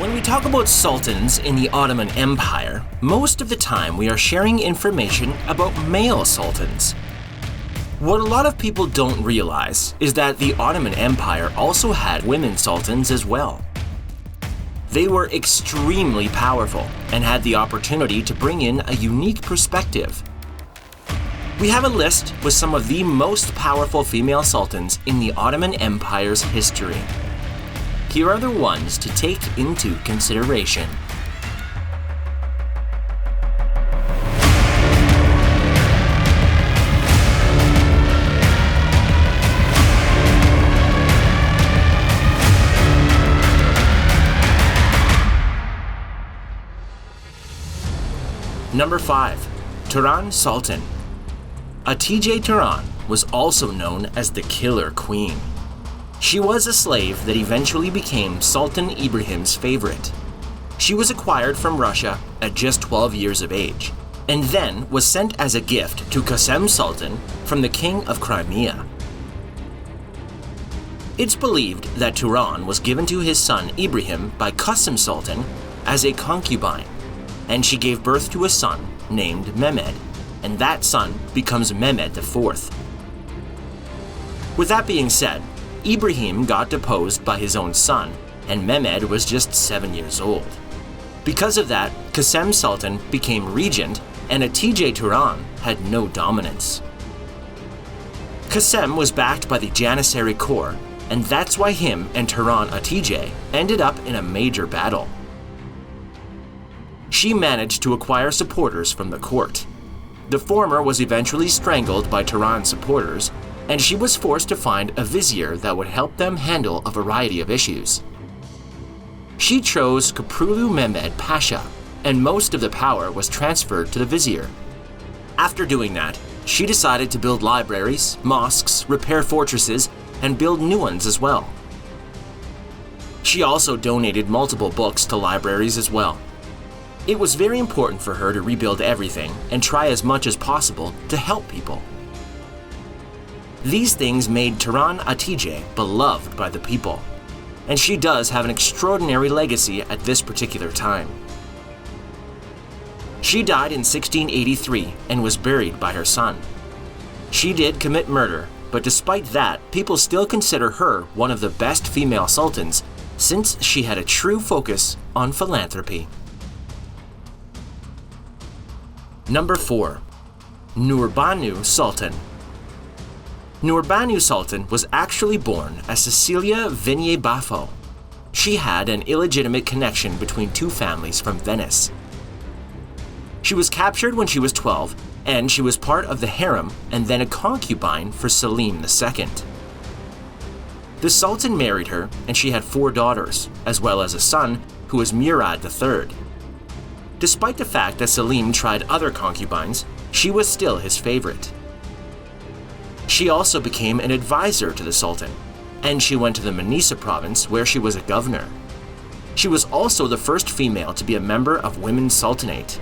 When we talk about sultans in the Ottoman Empire, most of the time we are sharing information about male sultans. What a lot of people don't realize is that the Ottoman Empire also had women sultans as well. They were extremely powerful and had the opportunity to bring in a unique perspective. We have a list with some of the most powerful female sultans in the Ottoman Empire's history. Here are the ones to take into consideration. Number 5. Turan Sultan. Hatice Turan was also known as the Killer Queen. She was a slave that eventually became Sultan Ibrahim's favorite. She was acquired from Russia at just 12 years of age, and then was sent as a gift to Qasem Sultan from the King of Crimea. It's believed that Turan was given to his son Ibrahim by Qasem Sultan as a concubine, and she gave birth to a son named Mehmed, and that son becomes Mehmed IV. With that being said, Ibrahim got deposed by his own son, and Mehmed was just 7 years old. Because of that, Qasem Sultan became regent, and Hatice Turan had no dominance. Qasem was backed by the Janissary Corps, and that's why him and Turan Hatice ended up in a major battle. She managed to acquire supporters from the court. The former was eventually strangled by Turan's supporters, and she was forced to find a vizier that would help them handle a variety of issues. She chose Köprülü Mehmed Pasha, and most of the power was transferred to the vizier. After doing that, she decided to build libraries, mosques, repair fortresses, and build new ones as well. She also donated multiple books to libraries as well. It was very important for her to rebuild everything and try as much as possible to help people. These things made Turan Hatice beloved by the people, and she does have an extraordinary legacy at this particular time. She died in 1683 and was buried by her son. She did commit murder, but despite that, people still consider her one of the best female sultans since she had a true focus on philanthropy. Number 4. Nurbanu Sultan. Nurbanu Sultan was actually born as Cecilia Vigne Bafo. She had an illegitimate connection between two families from Venice. She was captured when she was 12, and she was part of the harem and then a concubine for Selim II. The Sultan married her, and she had 4 daughters, as well as a son who was Murad III. Despite the fact that Selim tried other concubines, she was still his favorite. She also became an advisor to the Sultan, and she went to the Manisa province where she was a governor. She was also the first female to be a member of Women's Sultanate.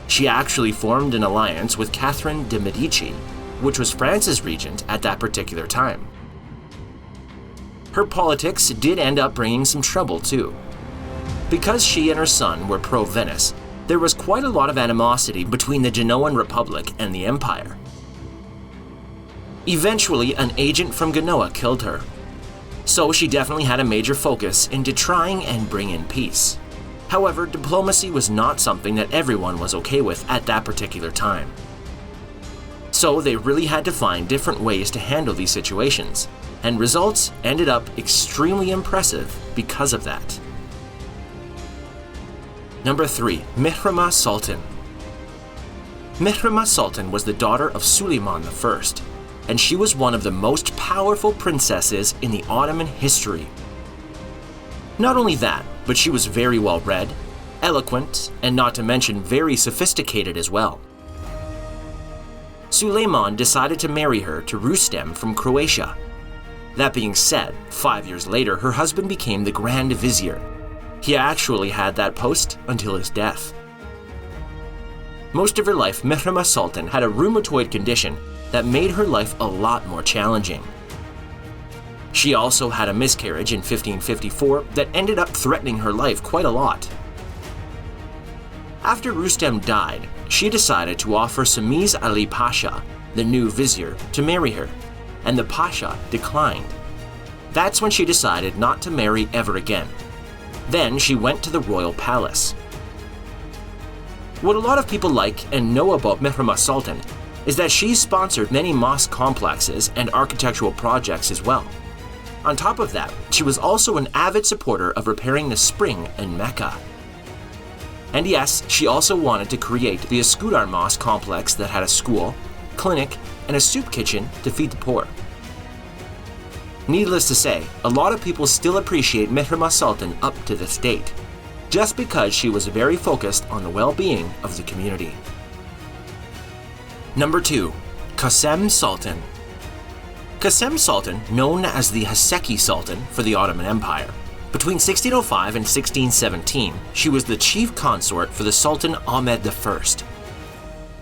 She actually formed an alliance with Catherine de' Medici, which was France's regent at that particular time. Her politics did end up bringing some trouble too. Because she and her son were pro-Venice, there was quite a lot of animosity between the Genoan Republic and the Empire. Eventually, an agent from Genoa killed her. So she definitely had a major focus into trying and bring in peace. However, diplomacy was not something that everyone was okay with at that particular time. So they really had to find different ways to handle these situations, and results ended up extremely impressive because of that. Number 3. Mihrimah Sultan. Mihrimah Sultan was the daughter of Suleiman I, and she was one of the most powerful princesses in the Ottoman history. Not only that, but she was very well read, eloquent, and not to mention very sophisticated as well. Suleiman decided to marry her to Rustem from Croatia. That being said, 5 years later, her husband became the Grand Vizier. He actually had that post until his death. Most of her life, Mihrimah Sultan had a rheumatoid condition that made her life a lot more challenging. She also had a miscarriage in 1554 that ended up threatening her life quite a lot. After Rustem died, she decided to offer Samiz Ali Pasha, the new vizier, to marry her, and the Pasha declined. That's when she decided not to marry ever again. Then she went to the royal palace. What a lot of people like and know about Mihrimah Sultan is that she sponsored many mosque complexes and architectural projects as well. On top of that, she was also an avid supporter of repairing the spring in Mecca. And yes, she also wanted to create the Üsküdar Mosque complex that had a school, clinic, and a soup kitchen to feed the poor. Needless to say, a lot of people still appreciate Mihrimah Sultan up to this date, just because she was very focused on the well-being of the community. Number 2. Qasem Sultan. Qasem Sultan, known as the Haseki Sultan for the Ottoman Empire. Between 1605 and 1617, she was the chief consort for the Sultan Ahmed I.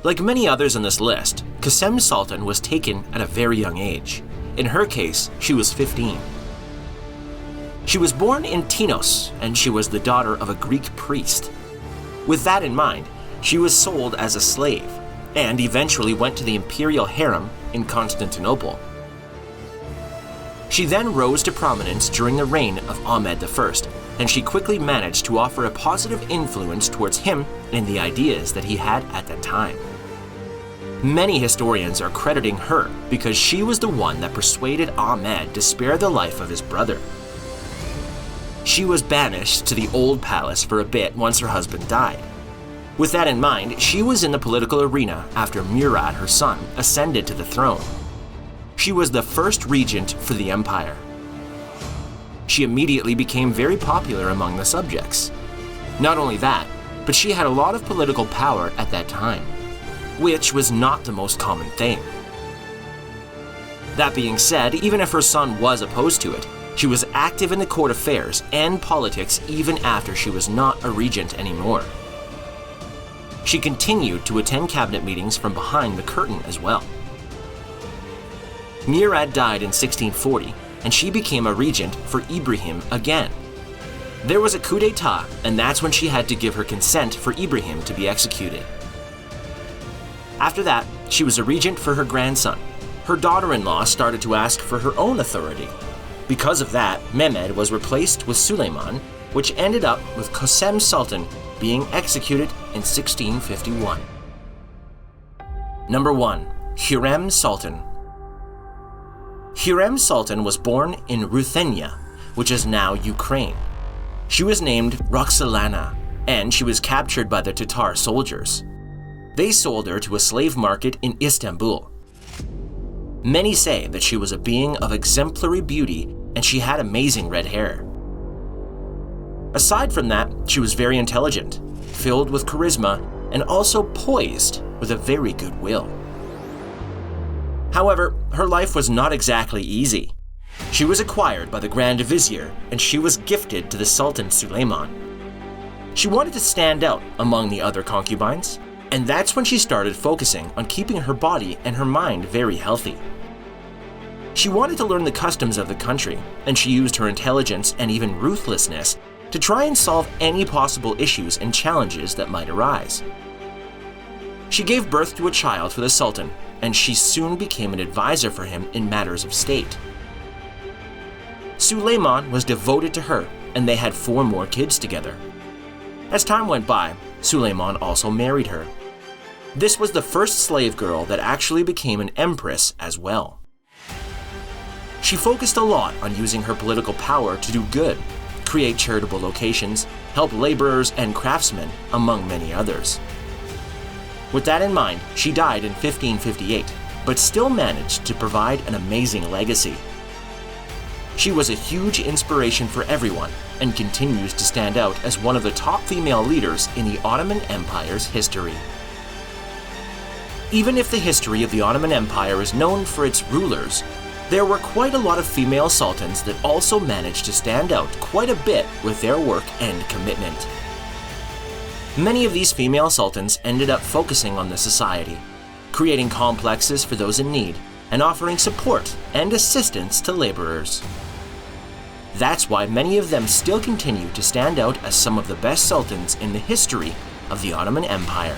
Like many others on this list, Qasem Sultan was taken at a very young age. In her case, she was 15. She was born in Tinos, and she was the daughter of a Greek priest. With that in mind, she was sold as a slave, and eventually went to the imperial harem in Constantinople. She then rose to prominence during the reign of Ahmed I, and she quickly managed to offer a positive influence towards him and the ideas that he had at that time. Many historians are crediting her because she was the one that persuaded Ahmed to spare the life of his brother. She was banished to the old palace for a bit once her husband died. With that in mind, she was in the political arena after Murad, her son, ascended to the throne. She was the first regent for the empire. She immediately became very popular among the subjects. Not only that, but she had a lot of political power at that time, which was not the most common thing. That being said, even if her son was opposed to it, she was active in the court affairs and politics even after she was not a regent anymore. She continued to attend cabinet meetings from behind the curtain as well. Murad died in 1640, and she became a regent for Ibrahim again. There was a coup d'etat, and that's when she had to give her consent for Ibrahim to be executed. After that, she was a regent for her grandson. Her daughter-in-law started to ask for her own authority. Because of that, Mehmed was replaced with Suleiman, which ended up with Qasem Sultan being executed in 1651. Number 1. Hürrem Sultan. Hürrem Sultan was born in Ruthenia, which is now Ukraine. She was named Roxolana, and she was captured by the Tatar soldiers. They sold her to a slave market in Istanbul. Many say that she was a being of exemplary beauty and she had amazing red hair. Aside from that, she was very intelligent, filled with charisma, and also poised with a very good will. However, her life was not exactly easy. She was acquired by the Grand Vizier and she was gifted to the Sultan Suleiman. She wanted to stand out among the other concubines, and that's when she started focusing on keeping her body and her mind very healthy. She wanted to learn the customs of the country, and she used her intelligence and even ruthlessness to try and solve any possible issues and challenges that might arise. She gave birth to a child for the Sultan, and she soon became an advisor for him in matters of state. Suleiman was devoted to her, and they had 4 more kids together. As time went by, Suleiman also married her. This was the first slave girl that actually became an empress as well. She focused a lot on using her political power to do good, create charitable locations, help laborers and craftsmen, among many others. With that in mind, she died in 1558, but still managed to provide an amazing legacy. She was a huge inspiration for everyone and continues to stand out as one of the top female leaders in the Ottoman Empire's history. Even if the history of the Ottoman Empire is known for its rulers, there were quite a lot of female sultans that also managed to stand out quite a bit with their work and commitment. Many of these female sultans ended up focusing on the society, creating complexes for those in need, and offering support and assistance to laborers. That's why many of them still continue to stand out as some of the best sultans in the history of the Ottoman Empire.